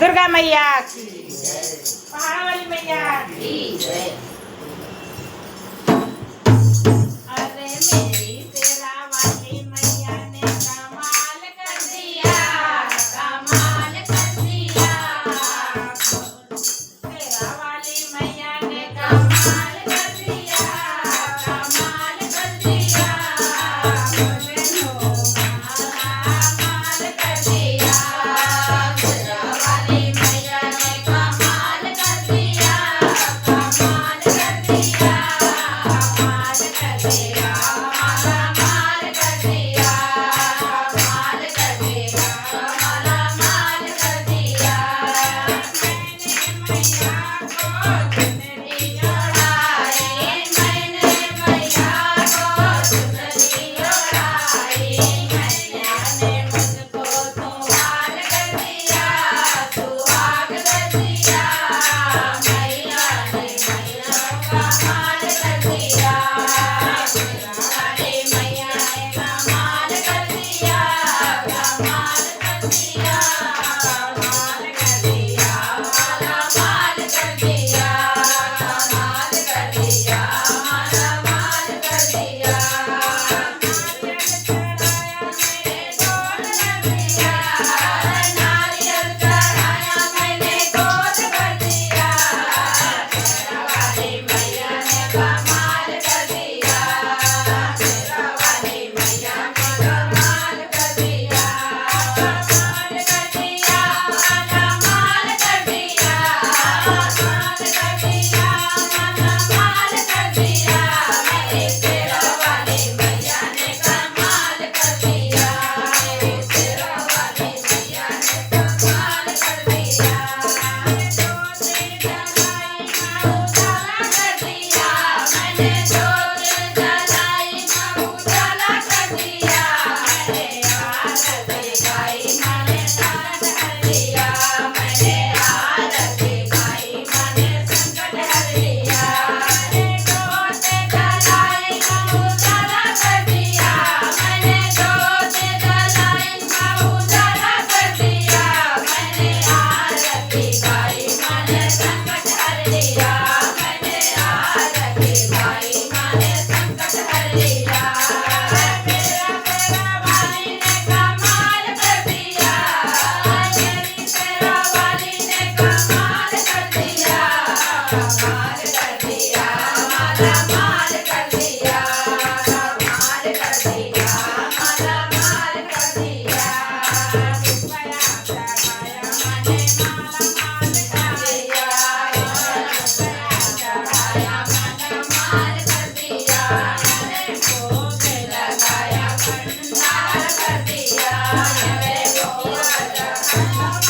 दुर्गा मैया की, पहाड़ वाली मैया की। अरे मेरी तेरा वाली मैया ने कमाल कर दिया, कमाल कर दिया। तेरा वाली मैया ने कमाल कर दिया, कमाल कर दिया। बोले नो कमाल कर दिया। तेरा वाली मैया ने कमाल कर दिया, कमाल कर दिया, कमाल कर दिया, कमाल कर दिया, कमाल कर दिया, कमाल कर दिया। मैंने मैया को चुनरी ओढ़ाई, मैया ने मुझको सुहाग कर दिया, सुहाग कर दिया। मैया ने कमाल कर दिया, वाली मैया ने कमाल कर दिया, कमाल कर दिया, कमाल कर दिया, कमाल कर दिया, कमाल कर दिया, कमाल कर दिया। नारियल चढ़ाया मैंने गोद भर दिया, वाली मैया ने कमाल कर दिया, तेरा वाली मैया ने कमाल कर दिया, कमाल कर दिया, कमाल कर दिया, कमाल कर दिया, कमाल कर दिया। मेरे तेरा वाली मैया ने कमाल कर दिया, मेरे तेरा वाली मैया ने कमाल कर दिया। मैंने जोत जलाई माँ उजाला कर दिया, मैंने आरती गाई माँ ने संकट हर लिया, मैंने आरती गाई माँ ने संकट हर लिया। मैंने जोत जलाई माँ उजाला कर दिया, मैंने जोत जलाई माँ उजाला कर दिया, मैंने आरती गाई माँ ने संकट हर लिया, मैंने आरती गाई माँ ने संकट हर लिया। तेरा वाली ने कमाल कर दिया, मेरी तेरा वाली ने कमाल कर दिया, कमाल कर दिया, कमाल कर दिया, कमाल कर दिया, कमाल कर दिया। रुपया चढ़ाया मैंने माला माल कर दिया, चढ़ाया मैंने माल कर दिया, मैंने भोग लगाया भंडार कर दिया, मेरे भोग लगाया